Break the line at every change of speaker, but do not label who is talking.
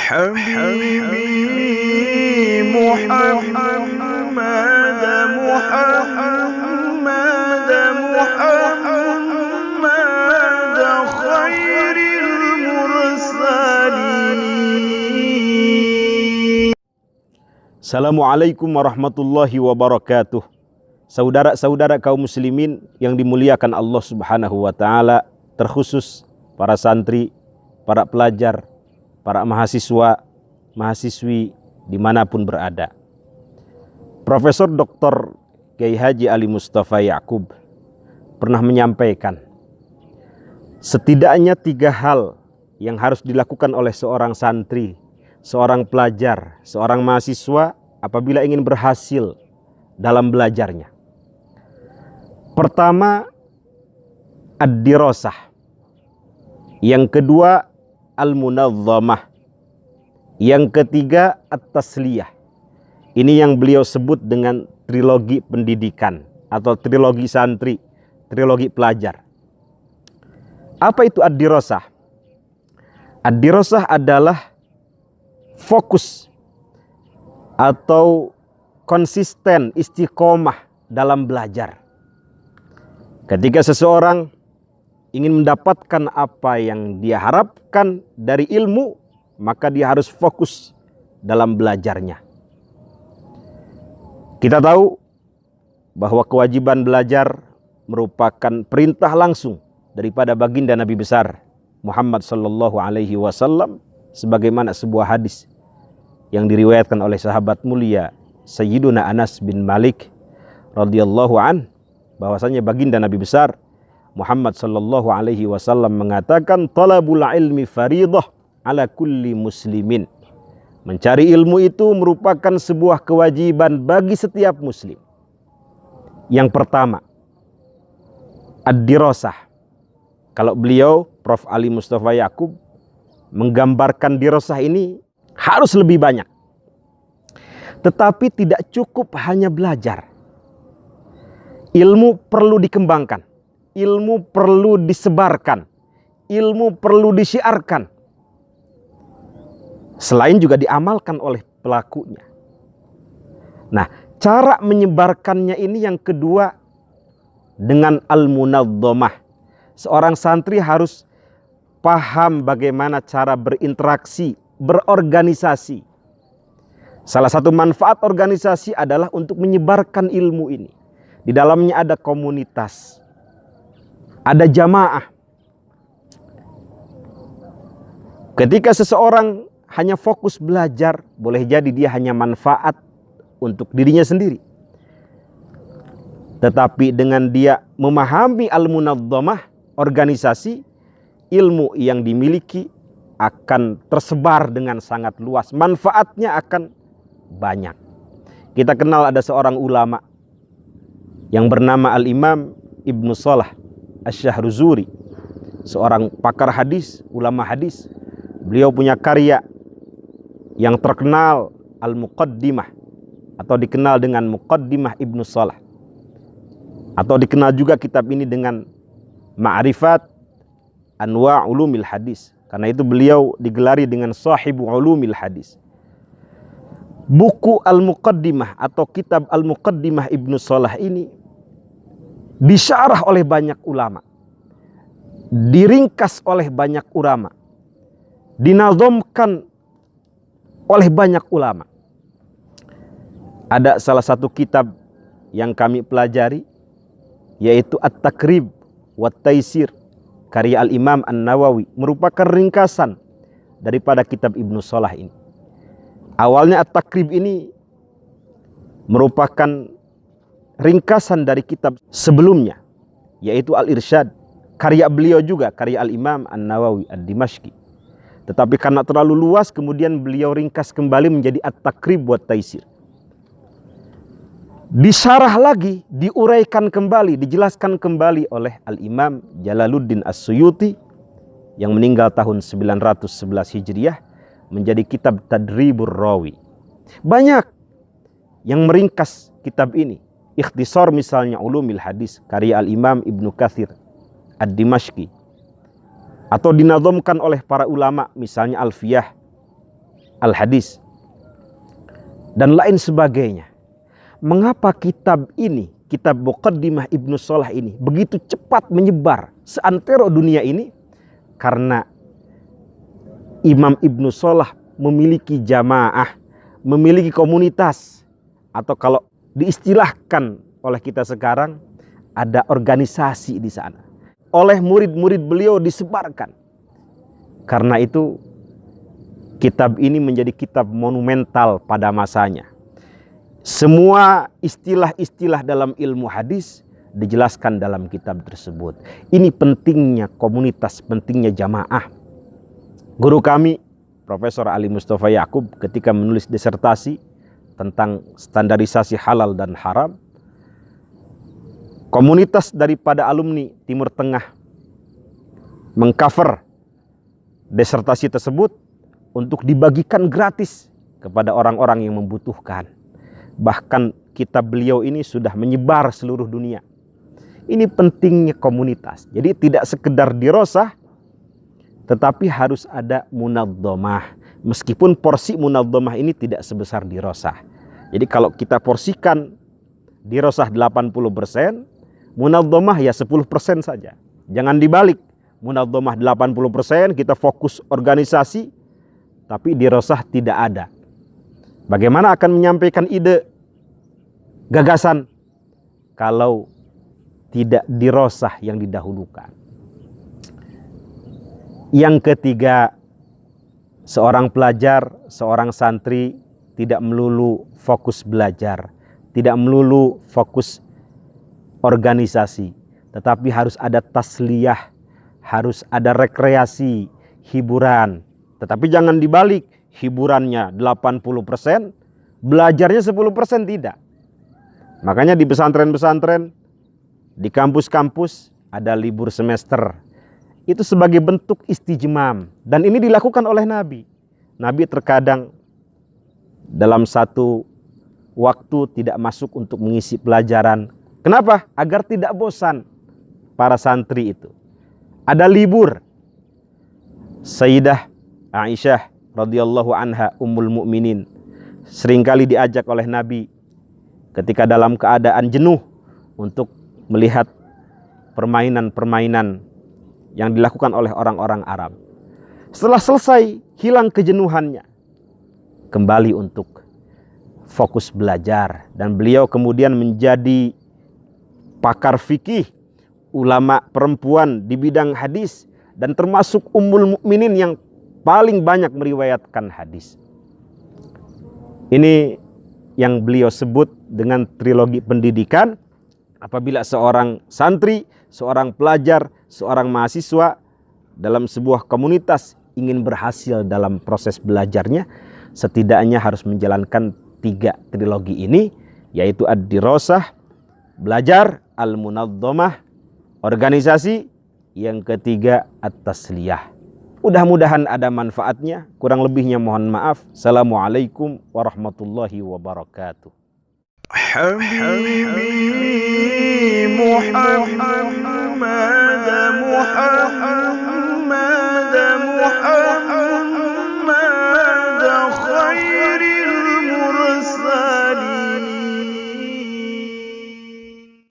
حبيبي محمد محمد محمد خير المرسلين.
Assalamualaikum warahmatullahi wabarakatuh. Saudara-saudara kaum muslimin yang dimuliakan Allah Subhanahu wa taala, terkhusus para santri, para pelajar, para mahasiswa, mahasiswi dimanapun berada. Profesor Dr. Kiai Haji Ali Mustafa Ya'qub pernah menyampaikan, setidaknya 3 hal yang harus dilakukan oleh seorang santri, seorang pelajar, seorang mahasiswa apabila ingin berhasil dalam belajarnya. Pertama, ad-dirasah. Yang kedua, al-munazzamah. Yang ketiga, at-tasliyah. Ini yang beliau sebut dengan trilogi pendidikan atau trilogi santri, trilogi pelajar. Apa itu ad-dirasah? Ad-dirasah adalah fokus atau konsisten, istiqomah dalam belajar. Ketika seseorang ingin mendapatkan apa yang dia harapkan dari ilmu, maka dia harus fokus dalam belajarnya. Kita tahu bahwa kewajiban belajar merupakan perintah langsung daripada baginda Nabi besar Muhammad sallallahu alaihi wasallam, sebagaimana sebuah hadis yang diriwayatkan oleh sahabat mulia Sayyiduna Anas bin Malik radhiyallahu an, bahwasanya baginda Nabi besar Muhammad sallallahu alaihi wasallam mengatakan, talabul ilmi faridah ala kulli muslimin. Mencari ilmu itu merupakan sebuah kewajiban bagi setiap muslim. Yang pertama, ad-dirasah. Kalau beliau Prof. Ali Mustafa Ya'qub menggambarkan dirasah ini harus lebih banyak. Tetapi tidak cukup hanya belajar. Ilmu perlu dikembangkan, ilmu perlu disebarkan, ilmu perlu disiarkan. Selain juga diamalkan oleh pelakunya. Nah, cara menyebarkannya ini yang kedua dengan al-munazzamah. Seorang santri harus paham bagaimana cara berinteraksi, berorganisasi. Salah satu manfaat organisasi adalah untuk menyebarkan ilmu ini. Di dalamnya ada komunitas, ada jamaah. Ketika seseorang hanya fokus belajar, boleh jadi dia hanya manfaat untuk dirinya sendiri. Tetapi dengan dia memahami al-munazzamah, organisasi, ilmu yang dimiliki akan tersebar dengan sangat luas. Manfaatnya akan banyak. Kita kenal ada seorang ulama yang bernama Al-Imam Ibnu Shalah Asy-Syahruzuri, seorang pakar hadis, ulama hadis. Beliau punya karya yang terkenal, Al-Muqaddimah, atau dikenal dengan Muqaddimah Ibnu Shalah, atau dikenal juga kitab ini dengan Ma'rifat Anwa' Ulumil Hadis. Karena itu beliau digelari dengan Sahibu Ulumil Hadis. Buku Al-Muqaddimah atau kitab Al-Muqaddimah Ibnu Shalah ini disyarah oleh banyak ulama, diringkas oleh banyak ulama, dinazamkan oleh banyak ulama. Ada salah satu kitab yang kami pelajari, yaitu At-Takrib wa Taisir karya Al-Imam An-Nawawi, merupakan ringkasan daripada kitab Ibnu Shalah ini. Awalnya At-Takrib ini merupakan ringkasan dari kitab sebelumnya, yaitu Al-Irsyad, karya beliau juga, karya Al-Imam An-Nawawi Ad-Dimashqi. Tetapi karena terlalu luas, kemudian beliau ringkas kembali menjadi At-Takrib wa Taisir. Disyarah lagi, diuraikan kembali, dijelaskan kembali oleh Al-Imam Jalaluddin As-Suyuti yang meninggal tahun 911 Hijriah, menjadi kitab Tadribur Rawi. Banyak yang meringkas kitab ini. Ikhtisar misalnya Ulumil Hadis karya Al-Imam Ibnu Katsir Ad-Dimashqi, atau dinazamkan oleh para ulama misalnya Alfiyah al-hadis, dan lain sebagainya. Mengapa kitab ini, kitab Muqaddimah Ibnu Salah ini begitu cepat menyebar seantero dunia ini? Karena Imam Ibnu Salah memiliki jamaah, memiliki komunitas, atau kalau diistilahkan oleh kita sekarang, ada organisasi di sana. Oleh murid-murid beliau disebarkan. Karena itu kitab ini menjadi kitab monumental pada masanya. Semua istilah-istilah dalam ilmu hadis dijelaskan dalam kitab tersebut. Ini pentingnya komunitas, pentingnya jamaah. Guru kami, Profesor Ali Mustafa Yakub, ketika menulis disertasi tentang standarisasi halal dan haram, komunitas daripada alumni Timur Tengah mengcover disertasi tersebut untuk dibagikan gratis kepada orang-orang yang membutuhkan. Bahkan kitab beliau ini sudah menyebar seluruh dunia. Ini pentingnya komunitas. Jadi tidak sekedar dirosah, tetapi harus ada munadzamah. Meskipun porsi munadzamah ini tidak sebesar dirosah. Jadi kalau kita porsikan dirosah 80%, munadzamah ya 10% saja. Jangan dibalik. Munadzamah 80%, kita fokus organisasi, tapi dirosah tidak ada. Bagaimana akan menyampaikan ide, gagasan, kalau tidak dirosah yang didahulukan? Yang ketiga, seorang pelajar, seorang santri tidak melulu fokus belajar, tidak melulu fokus organisasi, tetapi harus ada tasliyah, harus ada rekreasi, hiburan. Tetapi jangan dibalik, hiburannya 80%, belajarnya 10% tidak. Makanya di pesantren-pesantren, di kampus-kampus ada libur semester. Itu sebagai bentuk istijmam. Dan ini dilakukan oleh Nabi. Nabi terkadang dalam satu waktu tidak masuk untuk mengisi pelajaran. Kenapa? Agar tidak bosan para santri itu. Ada libur. Sayyidah Aisyah radhiyallahu anha ummul mukminin seringkali diajak oleh Nabi ketika dalam keadaan jenuh untuk melihat permainan-permainan yang dilakukan oleh orang-orang Arab. Setelah selesai, hilang kejenuhannya, kembali untuk fokus belajar. Dan beliau kemudian menjadi pakar fikih, ulama perempuan di bidang hadis, dan termasuk ummul mukminin yang paling banyak meriwayatkan hadis. Ini yang beliau sebut dengan trilogi pendidikan. Apabila seorang santri, seorang pelajar, seorang mahasiswa dalam sebuah komunitas ingin berhasil dalam proses belajarnya, setidaknya harus menjalankan 3 trilogi ini, yaitu ad-dirasah, belajar, al-munadzamah, organisasi, yang ketiga at-tasliyah. Mudah-mudahan ada manfaatnya. Kurang lebihnya mohon maaf. Assalamualaikum warahmatullahi wabarakatuh.
حبيبي محمد